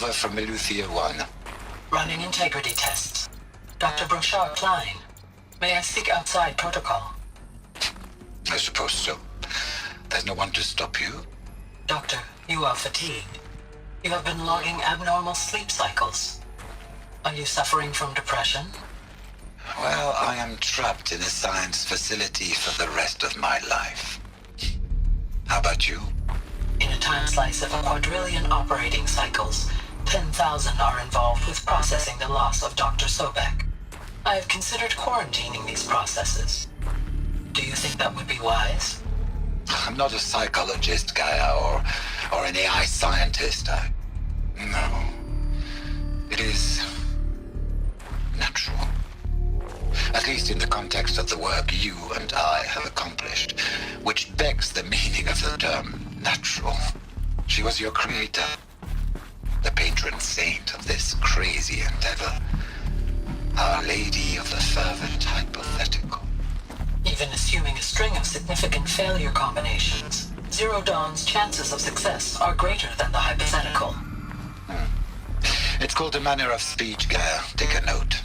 over from Eleuthia 1. Running integrity tests. Dr. Brochard Klein, may I speak outside protocol? I suppose so. There's no one to stop you. Doctor, you are fatigued. You have been logging abnormal sleep cycles. Are you suffering from depression? Well, I am trapped in a science facility for the rest of my life. How about you? In a time slice of 1,000,000,000 operating cycles, 10,000 are involved with processing the loss of Dr. Sobek. I have considered quarantining these processes. Do you think that would be wise? I'm not a psychologist, Gaia, or an AI scientist. No. It is natural. At least in the context of the work you and I have accomplished, which begs the meaning of the term natural. She was your creator, the patron saint of this crazy endeavor, Our Lady of the Fervent Hypothetical. Even assuming a string of significant failure combinations, Zero Dawn's chances of success are greater than the hypothetical. It's called a manner of speech, Gaia. Take a note.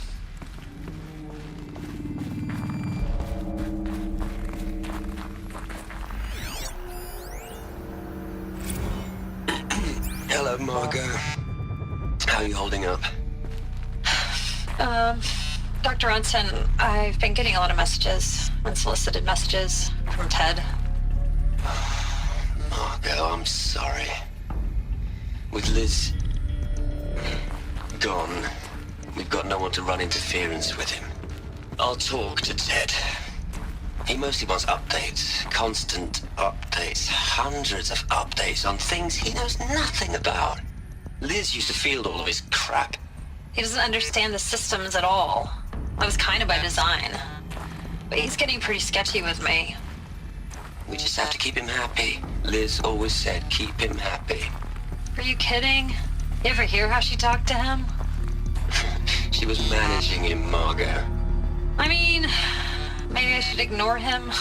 Hello, Margot. How are you holding up? Dr. Ronson, I've been getting a lot of messages, unsolicited messages from Ted. Margot, I'm sorry. With Liz gone, we've got no one to run interference with him. I'll talk to Ted. He mostly wants updates, constant updates, hundreds of updates on things he knows nothing about. Liz used to field all of his crap. He doesn't understand the systems at all. That was kind of by design. But he's getting pretty sketchy with me. We just have to keep him happy. Liz always said keep him happy. Are you kidding? You ever hear how she talked to him? She was managing him, Margot. I mean, maybe I should ignore him.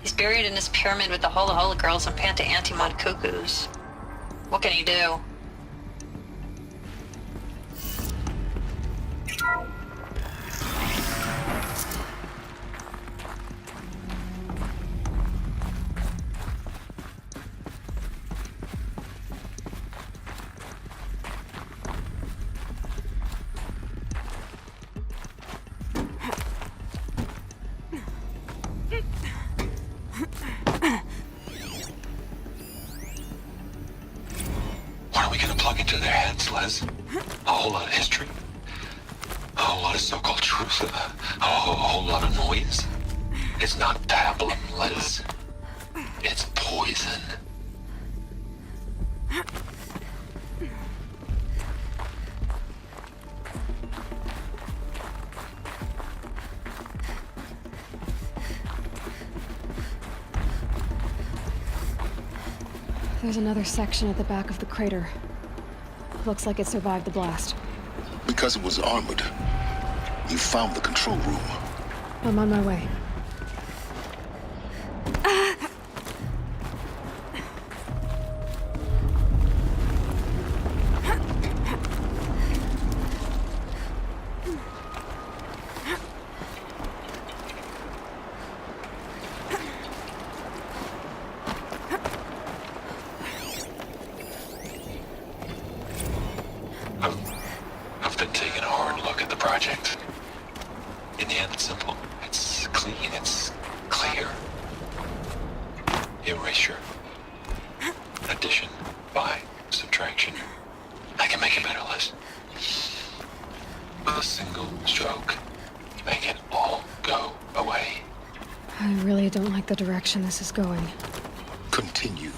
He's buried in his pyramid with the Hola Hola girls and Panta Antimod cuckoos. What can he do? What are we gonna plug into their heads, Les? A whole lot of history? A whole lot of so-called truth? A whole lot of noise? It's not pablum, Les. It's poison. There's another section at the back of the crater. Looks like it survived the blast. Because it was armored. You found the control room. I'm on my way. I've been taking a hard look at the project. In the end, it's simple. It's clean. It's clear. Erasure. Addition. By. Subtraction. I can make it better, Liz. With a single stroke. Make it all go away. I really don't like the direction this is going. Continue.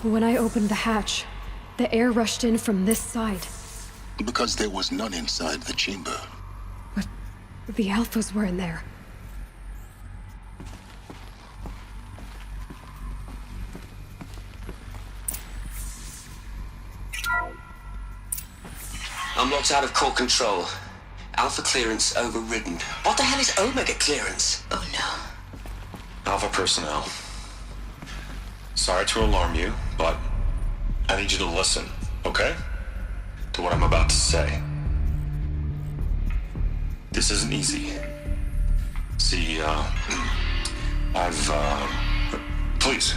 When I opened the hatch, the air rushed in from this side. Because there was none inside the chamber. But the Alphas were in there. I'm locked out of core control. Alpha clearance overridden. What the hell is Omega clearance? Oh no. Alpha personnel. Sorry to alarm you, but I need you to listen, okay? To what I'm about to say. This isn't easy. See, please,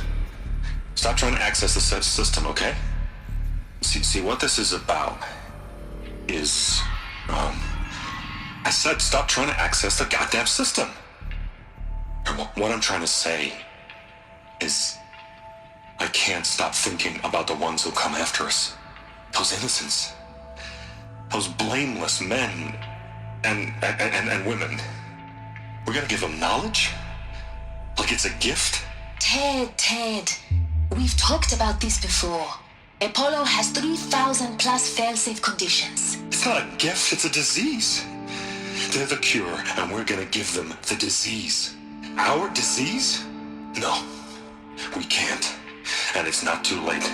stop trying to access the system, okay? See, what this is about is, I said stop trying to access the goddamn system. And what I'm trying to say is, I can't stop thinking about the ones who come after us. Those innocents. Those blameless men and women. We're gonna give them knowledge? Like it's a gift? Ted. We've talked about this before. Apollo has 3,000 plus fail-safe conditions. It's not a gift, it's a disease. They're the cure, and we're gonna give them the disease. Our disease? No, we can't. And it's not too late.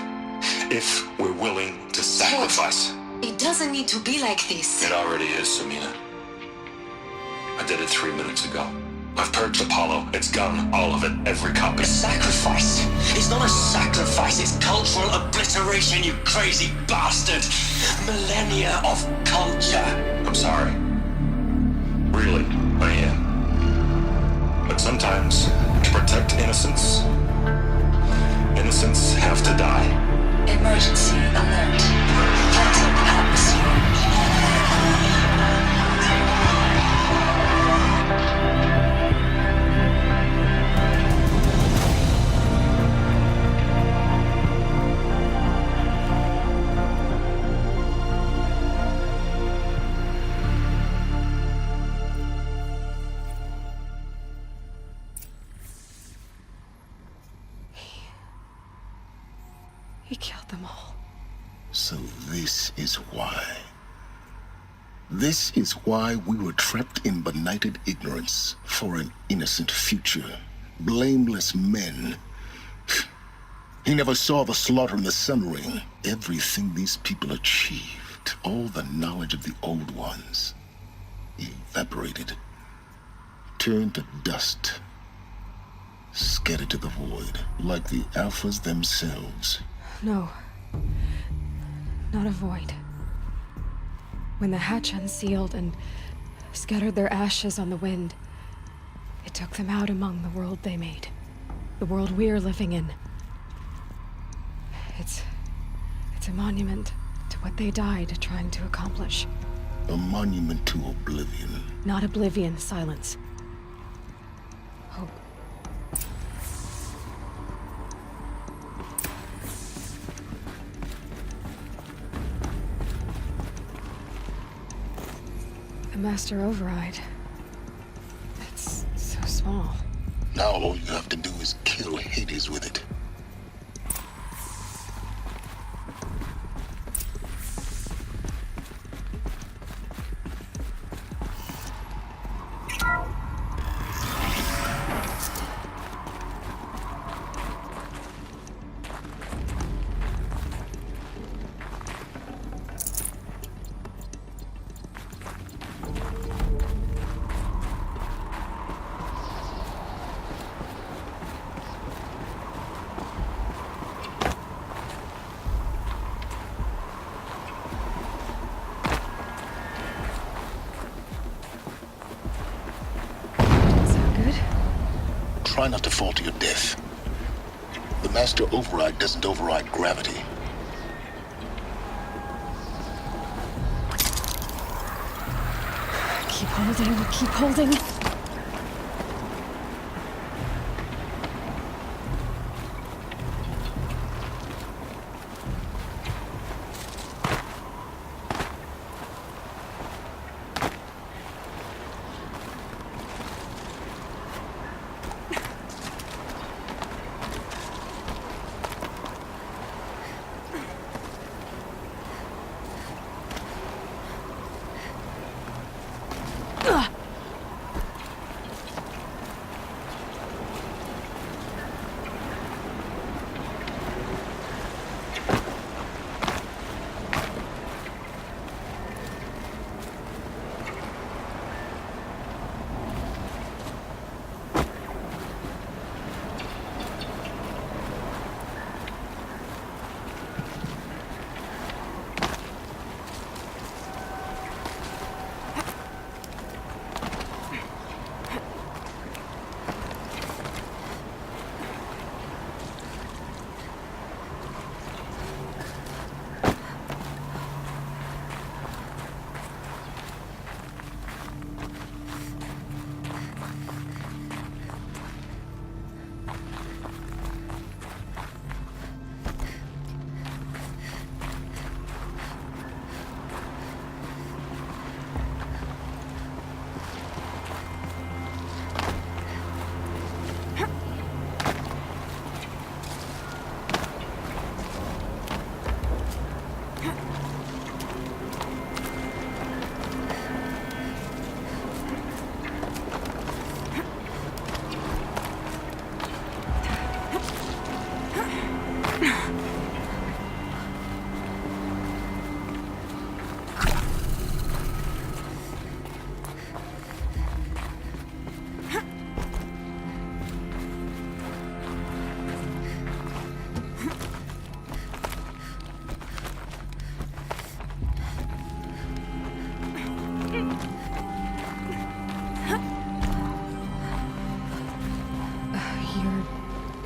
If we're willing to sacrifice. It doesn't need to be like this. It already is, Samina. I did it 3 minutes ago. I've purged Apollo. It's gone. All of it. Every copy. A sacrifice? It's not a sacrifice, it's cultural obliteration, you crazy bastard! Millennia of culture! I'm sorry. Really, I am. But sometimes, to protect innocence, innocents have to die. Emergency alert. Planet atmosphere. He killed them all. So this is why. This is why we were trapped in benighted ignorance for an innocent future. Blameless men. He never saw the slaughter in the Sun Ring. Everything these people achieved, all the knowledge of the old ones, evaporated, turned to dust, scattered to the void, like the Alphas themselves. No. Not a void. When the hatch unsealed and scattered their ashes on the wind, it took them out among the world they made. The world we're living in. It's a monument to what they died trying to accomplish. A monument to oblivion. Not oblivion, Silence. Hope. The Master Override. It's so small. Now all you have to do is kill Hades with it. Try not to fall to your death. The Master Override doesn't override gravity. Keep holding, keep holding.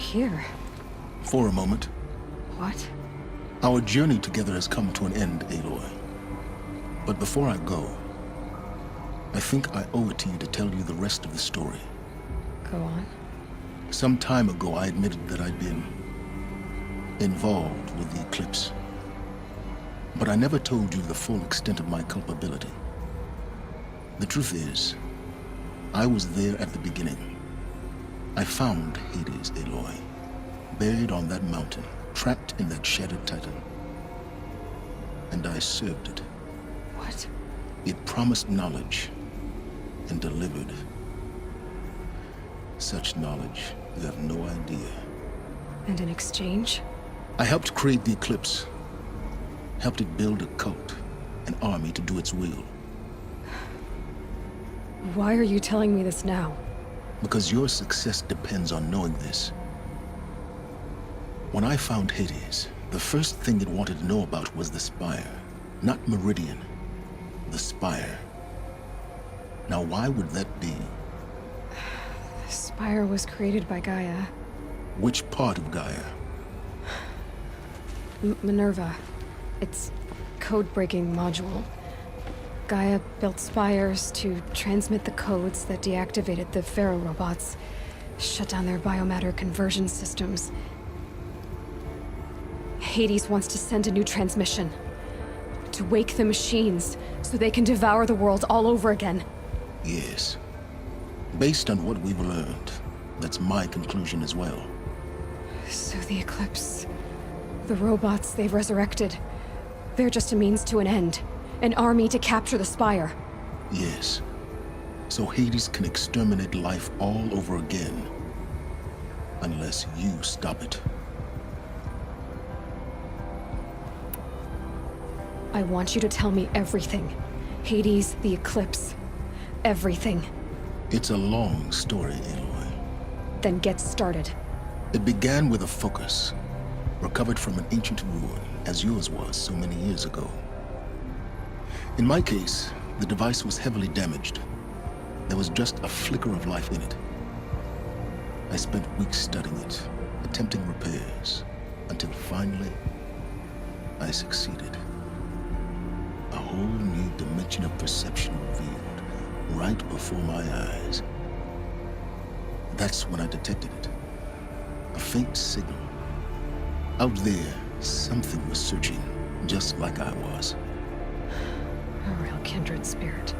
here? For a moment. What? Our journey together has come to an end, Aloy. But before I go, I think I owe it to you to tell you the rest of the story. Go on. Some time ago, I admitted that I'd been involved with the Eclipse. But I never told you the full extent of my culpability. The truth is, I was there at the beginning. I found Hades, Aloy, buried on that mountain, trapped in that shattered titan. And I served it. What? It promised knowledge and delivered. Such knowledge, you have no idea. And in exchange? I helped create the Eclipse. Helped it build a cult, an army to do its will. Why are you telling me this now? Because your success depends on knowing this. When I found Hades, the first thing it wanted to know about was the Spire. Not Meridian. The Spire. Now why would that be? The Spire was created by Gaia. Which part of Gaia? Minerva. Its code-breaking module. Gaia built spires to transmit the codes that deactivated the Pharaoh robots, shut down their biomatter conversion systems. Hades wants to send a new transmission. To wake the machines, so they can devour the world all over again. Yes. Based on what we've learned, that's my conclusion as well. So the Eclipse... the robots they've resurrected... they're just a means to an end. An army to capture the Spire. Yes. So Hades can exterminate life all over again. Unless you stop it. I want you to tell me everything. Hades, the Eclipse. Everything. It's a long story, Aloy. Then get started. It began with a focus, recovered from an ancient ruin, as yours was so many years ago. In my case, the device was heavily damaged. There was just a flicker of life in it. I spent weeks studying it, attempting repairs, until finally, I succeeded. A whole new dimension of perception revealed, right before my eyes. That's when I detected it. A faint signal. Out there, something was searching, just like I was. A real kindred spirit.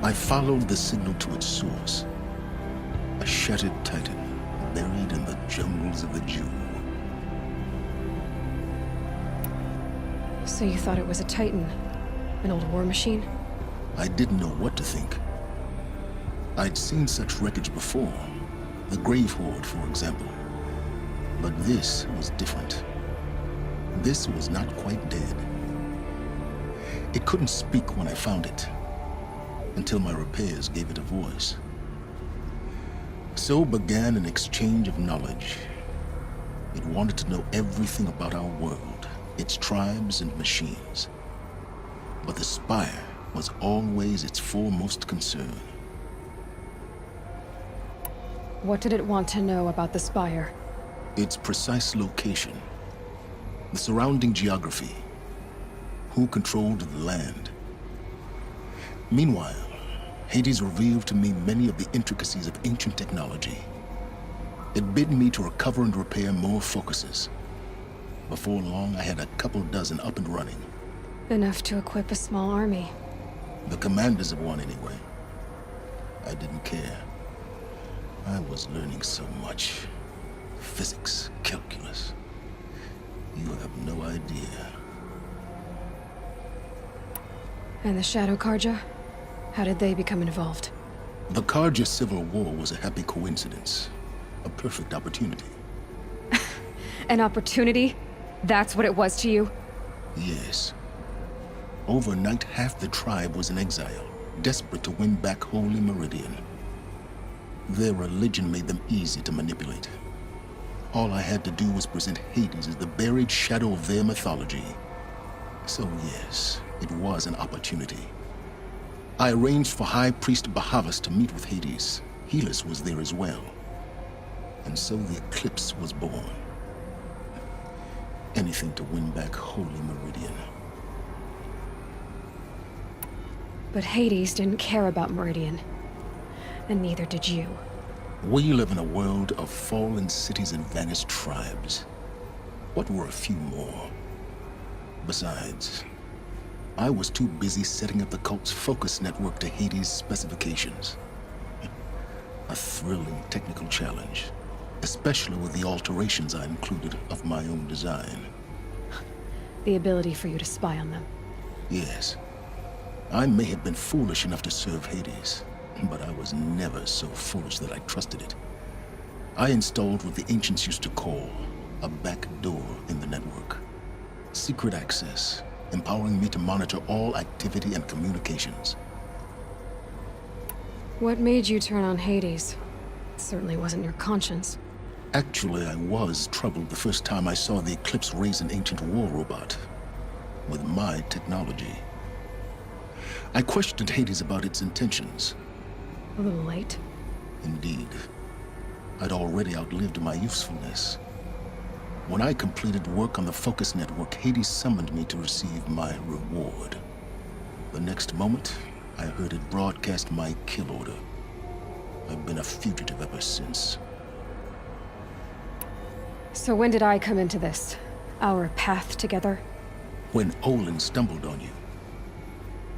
I followed the signal to its source. A shattered titan, buried in the jungles of the Jew. So you thought it was a Titan? An old war machine? I didn't know what to think. I'd seen such wreckage before. The Grave Horde, for example. But this was different. This was not quite dead. It couldn't speak when I found it, until my repairs gave it a voice. So began an exchange of knowledge. It wanted to know everything about our world, its tribes and machines. But the Spire was always its foremost concern. What did it want to know about the Spire? Its precise location, the surrounding geography, who controlled the land. Meanwhile, Hades revealed to me many of the intricacies of ancient technology. It bid me to recover and repair more focuses. Before long, I had a couple dozen up and running. Enough to equip a small army. The commanders of one, anyway. I didn't care. I was learning so much. Physics, calculus. You have no idea. And the Shadow Carja? How did they become involved? The Carja Civil War was a happy coincidence. A perfect opportunity. An opportunity? That's what it was to you? Yes. Overnight, half the tribe was in exile, desperate to win back Holy Meridian. Their religion made them easy to manipulate. All I had to do was present Hades as the buried shadow of their mythology. So yes, it was an opportunity. I arranged for High Priest Bahavas to meet with Hades. Helis was there as well. And so the Eclipse was born. Anything to win back Holy Meridian. But Hades didn't care about Meridian. And neither did you. We live in a world of fallen cities and vanished tribes. What were a few more? Besides, I was too busy setting up the cult's focus network to Hades' specifications. A thrilling technical challenge, especially with the alterations I included of my own design. The ability for you to spy on them. Yes. I may have been foolish enough to serve Hades, but I was never so foolish that I trusted it. I installed what the ancients used to call a back door in the network. Secret access, empowering me to monitor all activity and communications. What made you turn on Hades? It certainly wasn't your conscience. Actually, I was troubled the first time I saw the Eclipse raise an ancient war robot with my technology. I questioned Hades about its intentions. A little late. Indeed. I'd already outlived my usefulness. When I completed work on the Focus Network, Hades summoned me to receive my reward. The next moment, I heard it broadcast my kill order. I've been a fugitive ever since. So when did I come into this? Our path together? When Olin stumbled on you.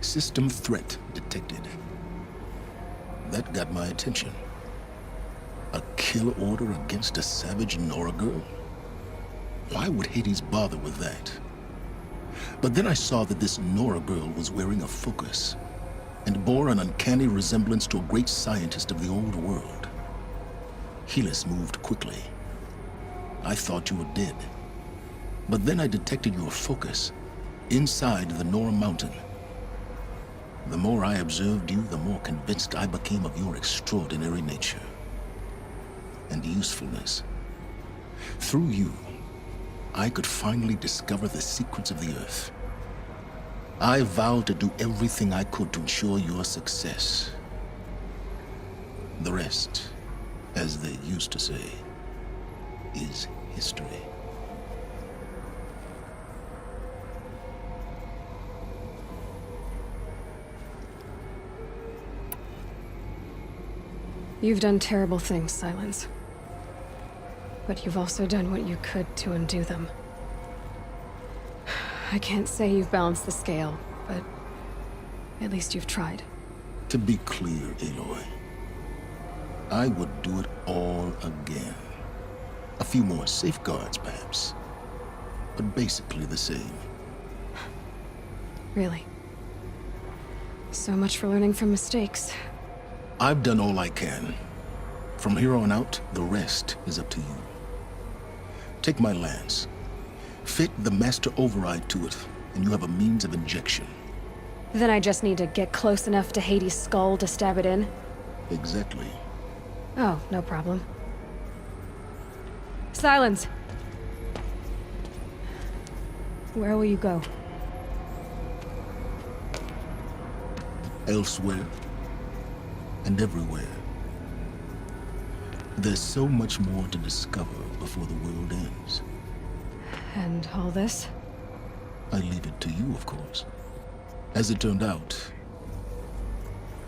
System threat detected. That got my attention. A kill order against a savage Nora girl? Why would Hades bother with that? But then I saw that this Nora girl was wearing a focus and bore an uncanny resemblance to a great scientist of the old world. Helis moved quickly. I thought you were dead. But then I detected your focus inside the Nora mountain. The more I observed you, the more convinced I became of your extraordinary nature and usefulness. Through you, I could finally discover the secrets of the Earth. I vowed to do everything I could to ensure your success. The rest, as they used to say, is history. You've done terrible things, Silence. But you've also done what you could to undo them. I can't say you've balanced the scale, but at least you've tried. To be clear, Aloy, I would do it all again. A few more safeguards, perhaps, but basically the same. Really. So much for learning from mistakes. I've done all I can. From here on out, the rest is up to you. Take my lance. Fit the Master Override to it, and you have a means of injection. Then I just need to get close enough to Hades' skull to stab it in? Exactly. Oh, no problem. Silence! Where will you go? Elsewhere. And everywhere. There's so much more to discover before the world ends. And all this? I leave it to you, of course. As it turned out,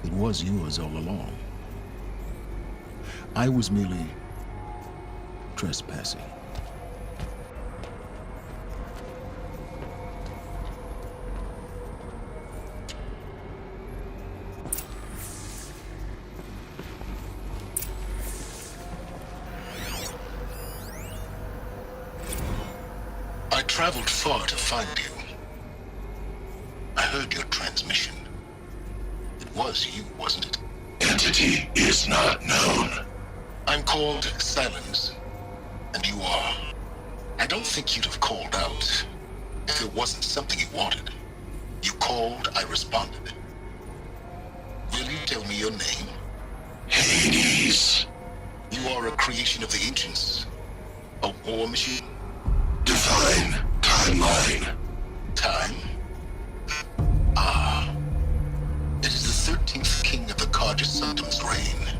it was yours all along. I was merely trespassing. I traveled far to find you. I heard your transmission. It was you, wasn't it? Entity is not known. I'm called Silence, and you are. I don't think you'd have called out if it wasn't something you wanted. You called, I responded. Will you tell me your name? Hades. You are a creation of the ancients. A war machine? Divine timeline. Time? Ah. It is the 13th king of the Carja Sanctum's reign.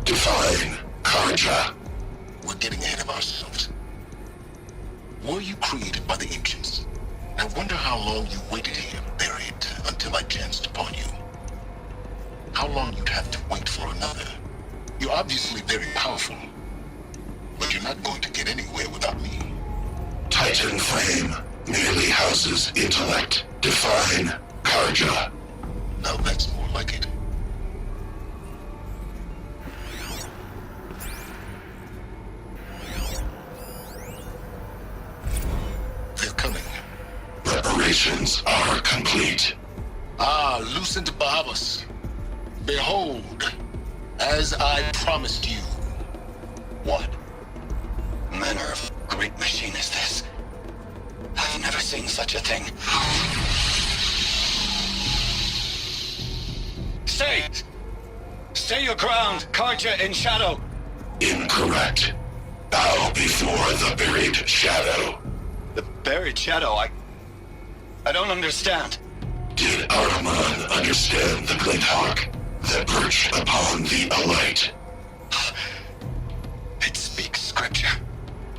Divine Carja. getting ahead of ourselves. Were you created by the ancients? I wonder how long you waited here, buried, until I chanced upon you. How long you'd have to wait for another. You're obviously very powerful, but you're not going to get anywhere without me. Titan Flame merely houses intellect. Define Karja. Now that's more like it. They're coming. Preparations are complete. Ah, Lucent Bahavas. Behold, as I promised you. What manner of great machine is this? I've never seen such a thing. Stay! Stay your ground, Karja in shadow! Incorrect. Bow before the buried shadow. The buried shadow, I don't understand. Did Ahriman understand the Glint Hawk that perched upon the Alight? It speaks scripture.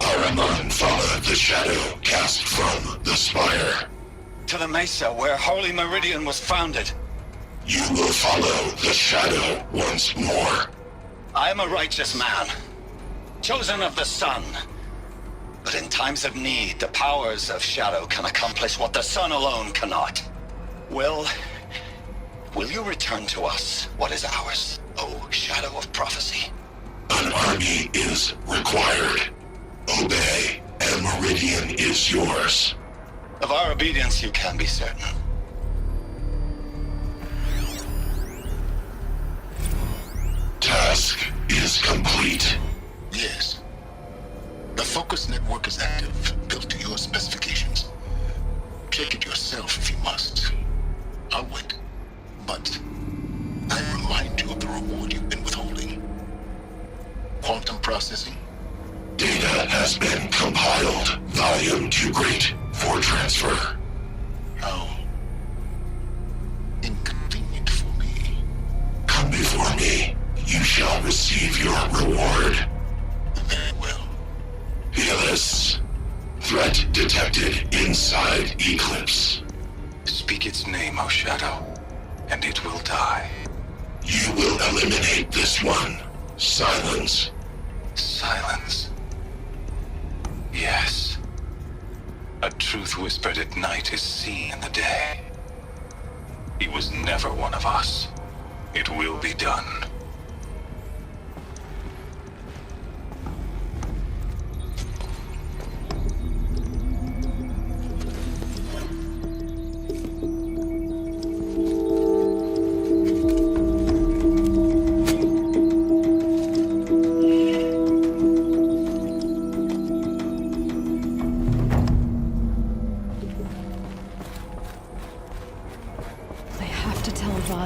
Ahriman followed the shadow cast from the spire. To the mesa where Holy Meridian was founded. You will follow the shadow once more. I am a righteous man, chosen of the sun. But in times of need, the powers of shadow can accomplish what the sun alone cannot. Will you return to us what is ours, O Shadow of Prophecy? An army is required. Obey, and Meridian is yours. Of our obedience you can be certain. Task is complete. Yes. The focus network is active, built to your specifications. Check it yourself if you must. I'll wait. But I remind you of the reward you've been withholding. Quantum processing. Data has been compiled. Volume too great for transfer. How inconvenient for me. Come before me. You shall receive your reward. Very well. Helis. Threat detected inside Eclipse. Speak its name, O Shadow, and it will die. You will eliminate this one. Silence. Silence. Yes. A truth whispered at night is seen in the day. He was never one of us. It will be done.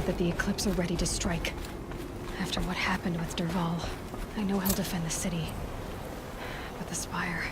That the Eclipse are ready to strike. After what happened with Dervahl, I know he'll defend the city. But the Spire...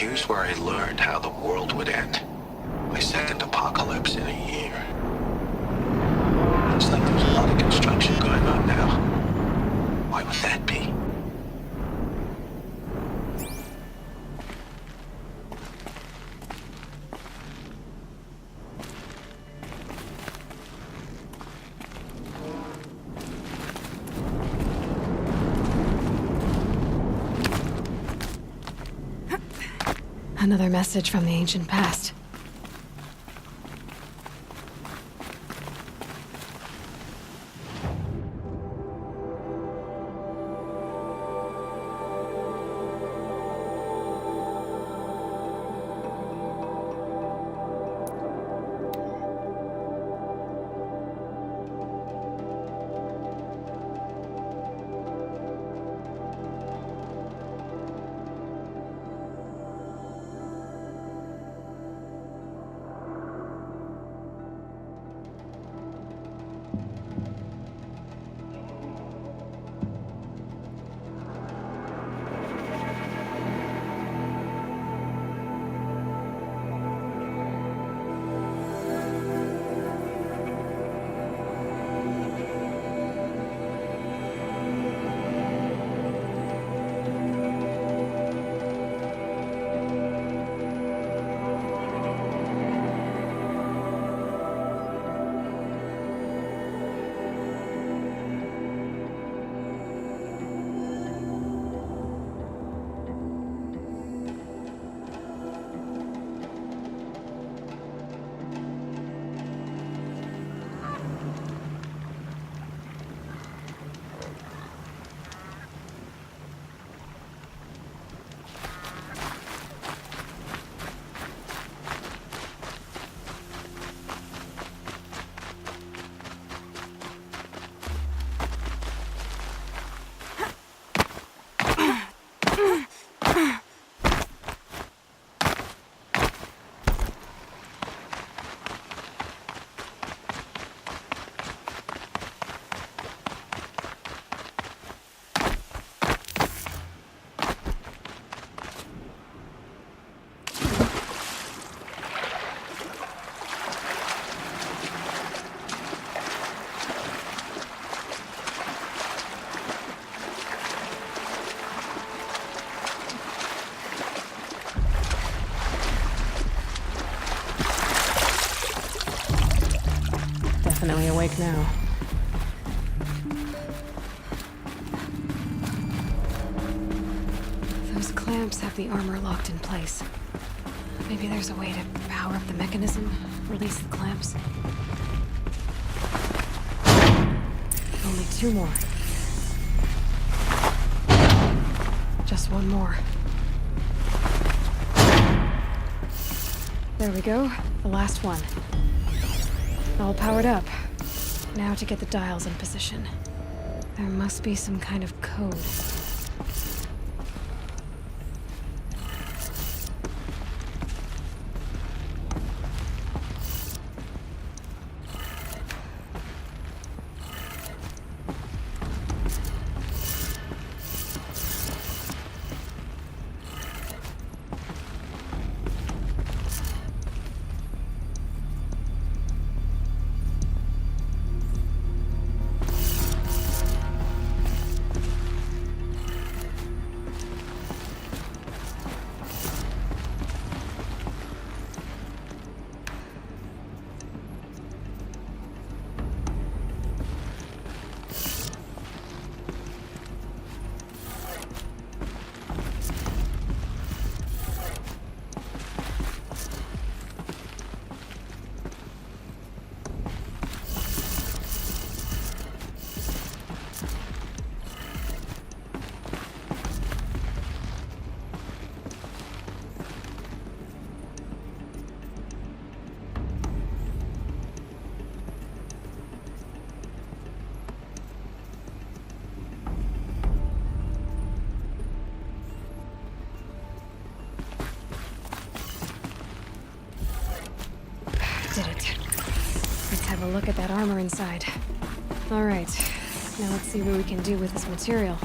Here's where I learned how the world would end. My second apocalypse in a year. Looks like there's a lot of construction going on now. Why would that be? Another message from the ancient past. Definitely awake now. Those clamps have the armor locked in place. Maybe there's a way to power up the mechanism, release the clamps. Only 2 more. Just 1 more. There we go, the last one. All powered up. Now to get the dials in position. There must be some kind of code. Did it. Let's have a look at that armor inside. All right, now let's see what we can do with this material.